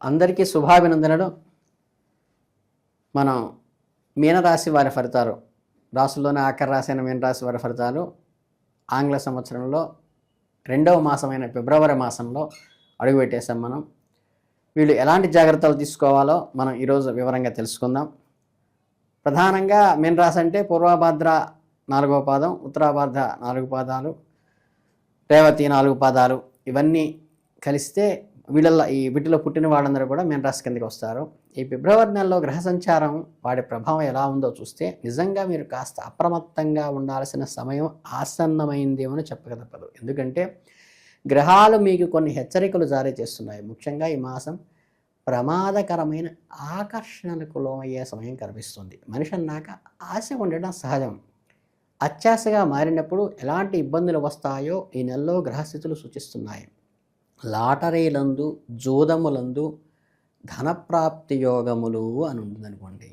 అందరికీ శుభాభినందనలు. మనం మీనరాశి వారి ఫలితాలు, రాసుల్లోనే ఆఖరి రాశి అయిన మీనరాశి వారి ఫలితాలు ఆంగ్ల సంవత్సరంలో 2వ మాసమైన ఫిబ్రవరి మాసంలో అడుగుపెట్టేసాం. వీళ్ళు ఎలాంటి జాగ్రత్తలు తీసుకోవాలో మనం ఈరోజు వివరంగా తెలుసుకుందాం. ప్రధానంగా మీనరాశి అంటే పూర్వభాద్ర 4వ పాదం, ఉత్తరాభాద్ర 4 పాదాలు, రేవతి 4 పాదాలు, ఇవన్నీ కలిస్తే వీటిలో పుట్టిన వాళ్ళందరూ కూడా మీనరాశి కిందకి వస్తారు. ఈ ఫిబ్రవరి నెలలో గ్రహ సంచారం వాడి ప్రభావం ఎలా ఉందో చూస్తే నిజంగా మీరు కాస్త అప్రమత్తంగా ఉండాల్సిన సమయం ఆసన్నమైందేమో చెప్పక తప్పదు. ఎందుకంటే గ్రహాలు మీకు కొన్ని హెచ్చరికలు జారీ చేస్తున్నాయి. ముఖ్యంగా ఈ మాసం ప్రమాదకరమైన ఆకర్షణలకు లోనయ్యే సమయం కనిపిస్తుంది. మనిషి అన్నాక ఆశ ఉండడం సహజం. అత్యాశగా మారినప్పుడు ఎలాంటి ఇబ్బందులు వస్తాయో ఈ నెలలో గ్రహస్థితులు సూచిస్తున్నాయి. లాటరీలందు, జూదములందు ధనప్రాప్తి యోగములు అని ఉంటుందనుకోండి.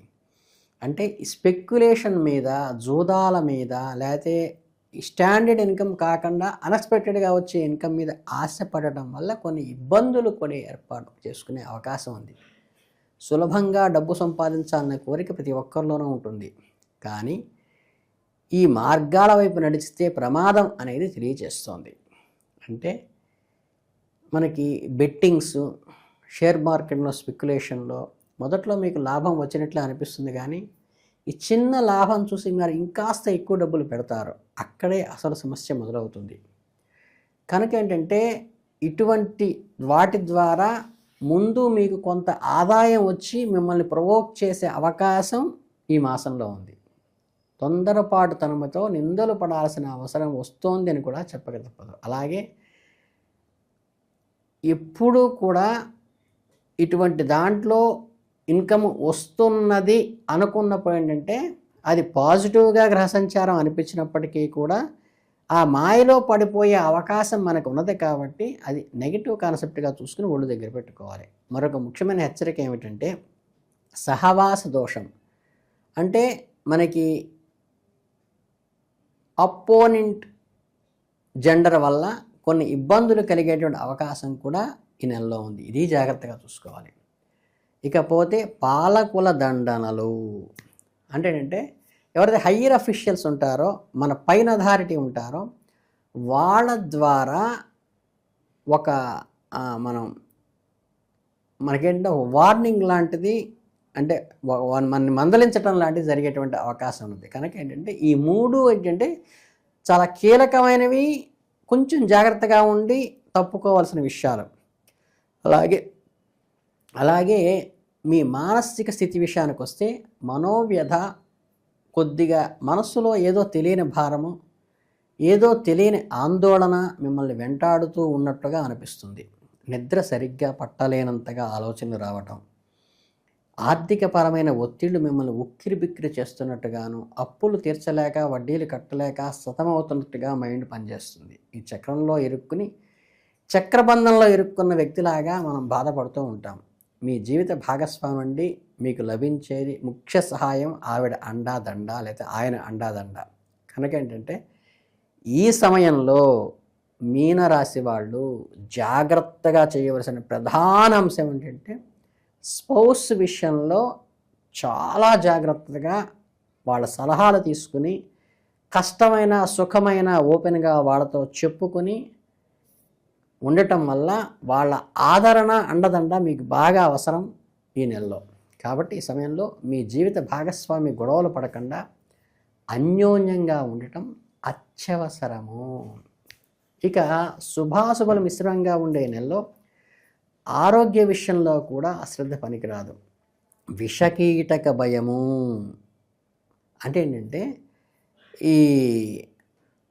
అంటే స్పెక్యులేషన్ మీద, జూదాల మీద, లేకపోతే స్టాండర్డ్ ఇన్కమ్ కాకుండా అన్ఎక్స్పెక్టెడ్గా వచ్చే ఇన్కమ్ మీద ఆశపడటం వల్ల కొన్ని ఇబ్బందులు కూడా ఏర్పాటు చేసుకునే అవకాశం ఉంది. సులభంగా డబ్బు సంపాదించాలనే కోరిక ప్రతి ఒక్కరిలోనూ ఉంటుంది. కానీ ఈ మార్గాల వైపు నడిస్తే ప్రమాదం అనేది తెలియజేస్తోంది. అంటే మనకి బెట్టింగ్స్, షేర్ మార్కెట్లో స్పెక్యులేషన్లో మొదట్లో మీకు లాభం వచ్చినట్లే అనిపిస్తుంది. కానీ ఈ చిన్న లాభం చూసి మీరు ఇంకాస్త ఎక్కువ డబ్బులు పెడతారు. అక్కడే అసలు సమస్య మొదలవుతుంది. కనుక ఏంటంటే ఇటువంటి వాటి ద్వారా ముందు మీకు కొంత ఆదాయం వచ్చి మిమ్మల్ని ప్రొవోక్ చేసే అవకాశం ఈ మాసంలో ఉంది. తొందరపాటు తనముతో నిందలు పడాల్సిన అవసరం వస్తోంది అని కూడా చెప్పక తప్పదు. అలాగే ఎప్పుడూ కూడా ఇటువంటి దాంట్లో ఇన్కమ్ వస్తున్నది అనుకున్నప్పుడు ఏంటంటే అది పాజిటివ్గా గ్రహ సంచారం అనిపించినప్పటికీ కూడా ఆ మాయలో పడిపోయే అవకాశం మనకు ఉన్నది. కాబట్టి అది నెగిటివ్ కాన్సెప్ట్గా చూసుకుని ఒళ్ళు దగ్గర పెట్టుకోవాలి. మరొక ముఖ్యమైన హెచ్చరిక ఏమిటంటే సహవాస దోషం. అంటే మనకి అపోనెంట్ జెండర్ వల్ల కొన్ని ఇబ్బందులు కలిగేటువంటి అవకాశం కూడా ఈ నెలలో ఉంది. ఇది జాగ్రత్తగా చూసుకోవాలి. ఇకపోతే పాలకుల దండనలు అంటే ఏంటంటే ఎవరైతే హయ్యర్ అఫీషియల్స్ ఉంటారో, మన పైన అథారిటీ ఉంటారో, వాళ్ళ ద్వారా ఒక మనకేంటంటే వార్నింగ్ లాంటిది, అంటే మనని మందలించడం లాంటిది జరిగేటువంటి అవకాశం ఉంది. కనుక ఏంటంటే ఈ మూడు ఏంటంటే చాలా కీలకమైనవి, కొంచెం జాగ్రత్తగా ఉండి తప్పుకోవాల్సిన విషయాలు. అలాగే మీ మానసిక స్థితి విషయానికి వస్తే మనోవ్యధ, కొద్దిగా మనస్సులో ఏదో తెలియని భారము, ఏదో తెలియని ఆందోళన మిమ్మల్ని వెంటాడుతూ ఉన్నట్టుగా అనిపిస్తుంది. నిద్ర సరిగ్గా పట్టలేనంతగా ఆలోచనలు రావటం, ఆర్థికపరమైన ఒత్తిళ్లు మిమ్మల్ని ఉక్కిరిబిక్కిరి చేస్తున్నట్టుగాను, అప్పులు తీర్చలేక వడ్డీలు కట్టలేక సతమవుతున్నట్టుగా మైండ్ పనిచేస్తుంది. ఈ చక్రంలో ఇరుక్కుని చక్రబంధంలో ఇరుక్కున్న వ్యక్తిలాగా మనం బాధపడుతూ ఉంటాం. మీ జీవిత భాగస్వామి అండి మీకు లభించేది ముఖ్య సహాయం ఆవిడ అండాదండ, లేదా ఆయన అండాదండ. కనుక ఏంటంటే ఈ సమయంలో మీనరాశి వాళ్ళు జాగ్రత్తగా చేయవలసిన ప్రధాన అంశం ఏంటంటే స్పౌస్ విషయంలో చాలా జాగ్రత్తగా వాళ్ళ సలహాలు తీసుకుని, కష్టమైన సుఖమైన ఓపెన్గా వాళ్ళతో చెప్పుకొని ఉండటం వల్ల వాళ్ళ ఆదరణ, అండదండ మీకు బాగా అవసరం ఈ నెలలో. కాబట్టి ఈ సమయంలో మీ జీవిత భాగస్వామి గొడవలు పడకుండా అన్యోన్యంగా ఉండటం అత్యవసరము. ఇక శుభాశుభలు మిశ్రమంగా ఉండే నెలలో ఆరోగ్య విషయంలో కూడా అశ్రద్ధ పనికిరాదు. విషకీటక భయము అంటే ఏంటంటే ఈ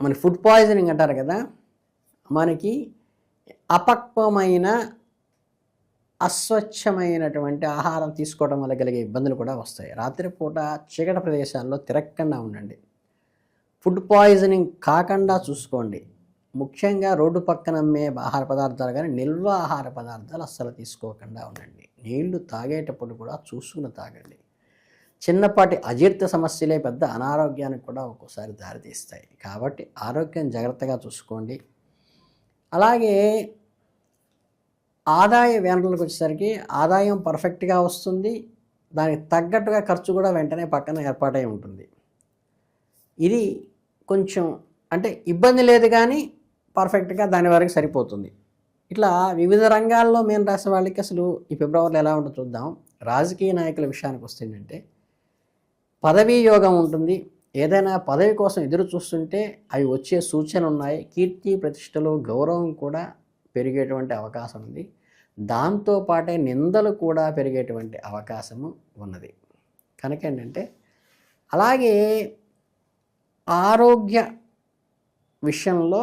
మన ఫుడ్ పాయిజనింగ్ అంటారు కదా, మనకి అపక్వమైన అస్వచ్ఛమైనటువంటి ఆహారం తీసుకోవడం వల్ల కలిగే ఇబ్బందులు కూడా వస్తాయి. రాత్రిపూట చీకటి ప్రదేశాల్లో తిరగకుండా ఉండండి. ఫుడ్ పాయిజనింగ్ కాకుండా చూసుకోండి. ముఖ్యంగా రోడ్డు పక్కన అమ్మే ఆహార పదార్థాలు కానీ నిల్వ ఆహార పదార్థాలు అస్సలు తీసుకోకుండా ఉండండి. నీళ్లు తాగేటప్పుడు కూడా చూసుకుని తాగండి. చిన్నపాటి అజీర్ణ సమస్యలే పెద్ద అనారోగ్యానికి కూడా ఒక్కోసారి దారితీస్తాయి. కాబట్టి ఆరోగ్యం జాగ్రత్తగా చూసుకోండి. అలాగే ఆదాయ వనరులకు వచ్చేసరికి ఆదాయం పర్ఫెక్ట్గా వస్తుంది, దానికి తగ్గట్టుగా ఖర్చు కూడా వెంటనే పక్కన ఏర్పాటై ఉంటుంది. ఇది కొంచెం అంటే ఇబ్బంది లేదు కానీ పర్ఫెక్ట్గా దాని వరకు సరిపోతుంది. ఇట్లా వివిధ రంగాల్లో మీన రాశి వాళ్ళకి అసలు ఈ ఫిబ్రవరిలో ఎలా ఉంటుందో చూద్దాం. రాజకీయ నాయకుల విషయానికి వస్తే ఏంటంటే పదవీ యోగం ఉంటుంది. ఏదైనా పదవి కోసం ఎదురు చూస్తుంటే అవి వచ్చే సూచన ఉన్నాయి. కీర్తి ప్రతిష్టలు గౌరవం కూడా పెరిగేటువంటి అవకాశం ఉంది. దాంతోపాటే నిందలు కూడా పెరిగేటువంటి అవకాశము ఉన్నది. కనుక ఏంటంటే అలాగే ఆరోగ్య విషయంలో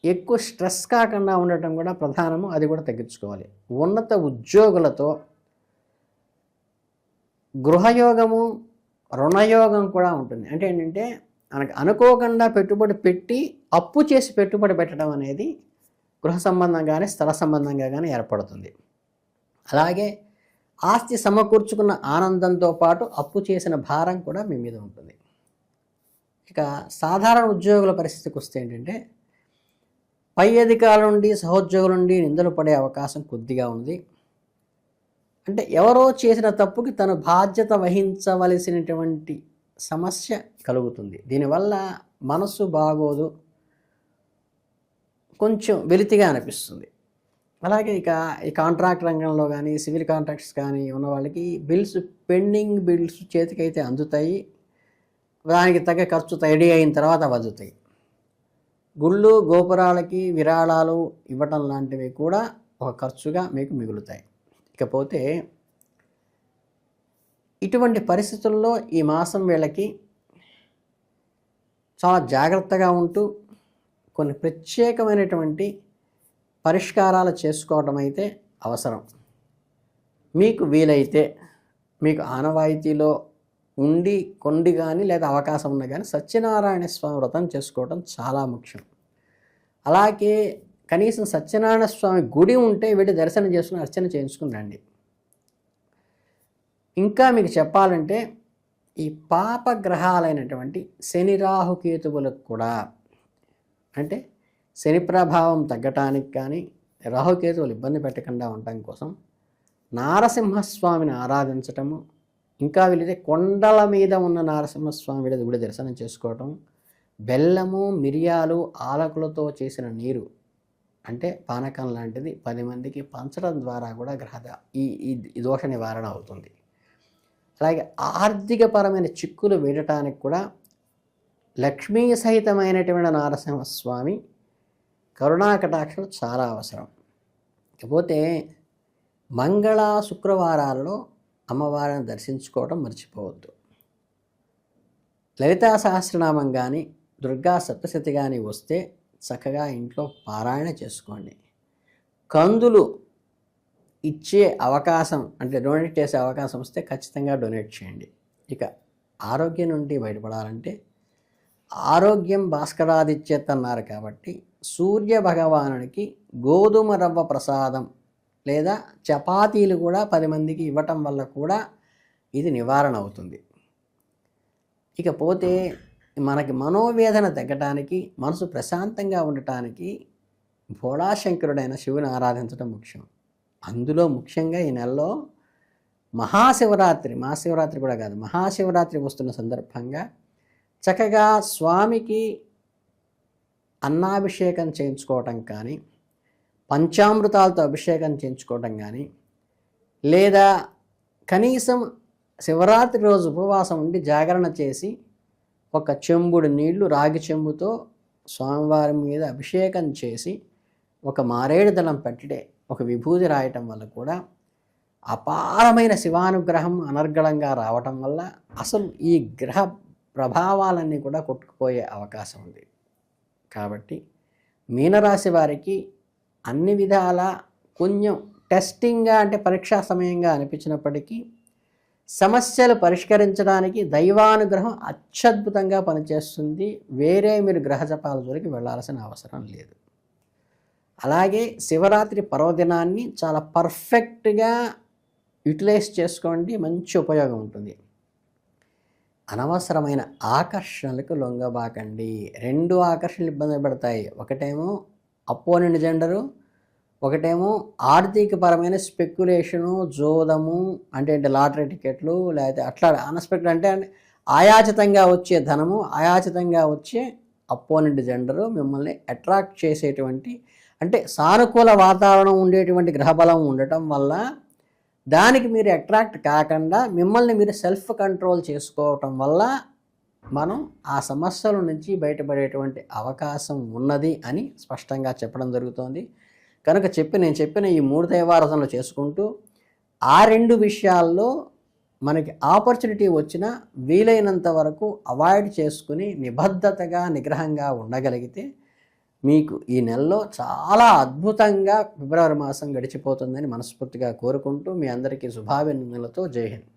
ఎక్కువ స్ట్రెస్ కాకుండా ఉండటం కూడా ప్రధానము, అది కూడా తగ్గించుకోవాలి. ఉన్నత ఉద్యోగులతో గృహయోగము రుణయోగం కూడా ఉంటుంది. అంటే ఏంటంటే మనకు అనుకోకుండా పెట్టుబడి పెట్టి అప్పు చేసి పెట్టుబడి పెట్టడం అనేది గృహ సంబంధంగానే స్థల సంబంధంగా కానీ ఏర్పడుతుంది. అలాగే ఆస్తి సమకూర్చుకున్న ఆనందంతో పాటు అప్పు చేసిన భారం కూడా మీ మీద ఉంటుంది. ఇక సాధారణ ఉద్యోగుల పరిస్థితికి వస్తే ఏంటంటే పై అధికారుల నుండి సహోద్యోగుల నుండి నిందలు పడే అవకాశం కొద్దిగా ఉంది. అంటే ఎవరో చేసిన తప్పుకి తను బాధ్యత వహించవలసినటువంటి సమస్య కలుగుతుంది. దీనివల్ల మనసు బాగోదు, కొంచెం వెలితిగా అనిపిస్తుంది. అలాగే ఇక ఈ కాంట్రాక్ట్ రంగంలో కానీ సివిల్ కాంట్రాక్ట్స్ కానీ ఉన్న వాళ్ళకి పెండింగ్ బిల్స్ చేతికైతే అందుతాయి, దానికి తగ్గ ఖర్చు రెడీ అయిన తర్వాత వదులుతాయి. గుళ్ళు గోపురాలకి విరాళాలు ఇవ్వటం లాంటివి కూడా ఒక ఖర్చుగా మీకు మిగులుతాయి. ఇకపోతే ఇటువంటి పరిస్థితుల్లో ఈ మాసం వీళ్ళకి చాలా జాగ్రత్తగా ఉంటూ కొన్ని ప్రత్యేకమైనటువంటి పరిష్కారాలు చేసుకోవడం అయితే అవసరం. మీకు వీలైతే మీకు ఆనవాయితీలో ఉండి కొండి కానీ లేదా అవకాశం ఉన్నా కానీ సత్యనారాయణ స్వామి వ్రతం చేసుకోవడం చాలా ముఖ్యం. అలాగే కనీసం సత్యనారాయణ స్వామి గుడి ఉంటే వీటి దర్శనం చేసుకుని అర్చన చేయించుకుని రండి. ఇంకా మీకు చెప్పాలంటే ఈ పాపగ్రహాలైనటువంటి శని రాహుకేతువులకు కూడా, అంటే శని ప్రభావం తగ్గటానికి కానీ రాహుకేతువులు ఇబ్బంది పెట్టకుండా ఉండటం కోసం నారసింహస్వామిని ఆరాధించటము, ఇంకా వీలైతే కొండల మీద ఉన్న నారసింహస్వామి గుడి దర్శనం చేసుకోవటం, బెల్లము మిరియాలు ఆలకులతో చేసిన నీరు అంటే పానకం లాంటిది 10 మందికి పంచడం ద్వారా కూడా ఈ దోష నివారణ అవుతుంది. అలాగే ఆర్థికపరమైన చిక్కులు వీడటానికి కూడా లక్ష్మీ సహితమైనటువంటి నారసింహస్వామి కరుణాకటాక్షలు చాలా అవసరం. ఇకపోతే మంగళ శుక్రవారాల్లో అమ్మవారిని దర్శించుకోవడం మర్చిపోవద్దు. లలితా సహస్రనామం కానీ దుర్గా సప్తశతి కానీ వస్తే చక్కగా ఇంట్లో పారాయణ చేసుకోండి. కందులు ఇచ్చే అవకాశం అంటే డొనేట్ చేసే అవకాశం వస్తే ఖచ్చితంగా డొనేట్ చేయండి. ఇక ఆరోగ్యం నుండి బయటపడాలంటే ఆరోగ్యం భాస్కరాదిత్యత్ అన్నారు కాబట్టి సూర్య భగవానుడికి గోధుమ రవ్వ ప్రసాదం లేదా చపాతీలు కూడా 10 మందికి ఇవ్వటం వల్ల కూడా ఇది నివారణ అవుతుంది. ఇకపోతే మనకి మనోవేదన తగ్గటానికి మనసు ప్రశాంతంగా ఉండటానికి భోళాశంకరుడైన శివుని ఆరాధించడం ముఖ్యం. అందులో ముఖ్యంగా ఈ నెలలో మహాశివరాత్రి కూడా కాదు, మహాశివరాత్రి వస్తున్న సందర్భంగా చక్కగా స్వామికి అన్నాభిషేకం చేయించుకోవటం కానీ, పంచామృతాలతో అభిషేకం చేయించుకోవటం కానీ, లేదా కనీసం శివరాత్రి రోజు ఉపవాసం ఉండి జాగరణ చేసి ఒక చెంబుడు నీళ్లు రాగి చెంబుతో స్వామివారి మీద అభిషేకం చేసి ఒక మారేడు దళం పట్టిడే ఒక విభూతి రాయటం వల్ల కూడా అపారమైన శివానుగ్రహం అనర్గళంగా రావటం వల్ల అసలు ఈ గ్రహ ప్రభావాలన్నీ కూడా కొట్టుకుపోయే అవకాశం ఉంది. కాబట్టి మీనరాశి వారికి అన్ని విధాల కొంచెం టెస్టింగ్గా అంటే పరీక్షా సమయంగా అనిపించినప్పటికీ సమస్యలు పరిష్కరించడానికి దైవానుగ్రహం అత్యద్భుతంగా పనిచేస్తుంది. వేరే మీరు గ్రహ జపాల జోలికి వెళ్ళాల్సిన అవసరం లేదు. అలాగే శివరాత్రి పర్వదినాన్ని చాలా పర్ఫెక్ట్గా యూటిలైజ్ చేసుకోండి, మంచి ఉపయోగం ఉంటుంది. అనవసరమైన ఆకర్షణలకు లొంగబాకండి. 2 ఆకర్షణలు ఇబ్బంది పెడతాయి. ఒకటేమో అపోనెంట్ జెండరు, ఒకటేమో ఆర్థికపరమైన స్పెక్యులేషను, జోదము అంటే లాటరీ టికెట్లు, లేకపోతే అట్లా అన్ఎక్స్పెక్టెడ్ అంటే ఆయాచితంగా వచ్చే ధనము, ఆయాచితంగా వచ్చే అపోనెంట్ జెండరు మిమ్మల్ని అట్రాక్ట్ చేసేటువంటి, అంటే సానుకూల వాతావరణం ఉండేటువంటి గ్రహబలం ఉండటం వల్ల దానికి మీరు అట్రాక్ట్ కాకుండా మిమ్మల్ని మీరు సెల్ఫ్ కంట్రోల్ చేసుకోవటం వల్ల మనం ఆ సమస్యల నుంచి బయటపడేటువంటి అవకాశం ఉన్నది అని స్పష్టంగా చెప్పడం జరుగుతోంది. కనుక నేను చెప్పిన ఈ 3 దైవారాధనలు చేసుకుంటూ ఆ 2 విషయాల్లో మనకి ఆపర్చునిటీ వచ్చినా వీలైనంత వరకు అవాయిడ్ చేసుకుని నిబద్ధతగా, నిగ్రహంగా ఉండగలిగితే మీకు ఈ నెలలో చాలా అద్భుతంగా ఫిబ్రవరి మాసం గడిచిపోతుందని మనస్ఫూర్తిగా కోరుకుంటూ మీ అందరికీ శుభాభినందనలతో జై హింద్.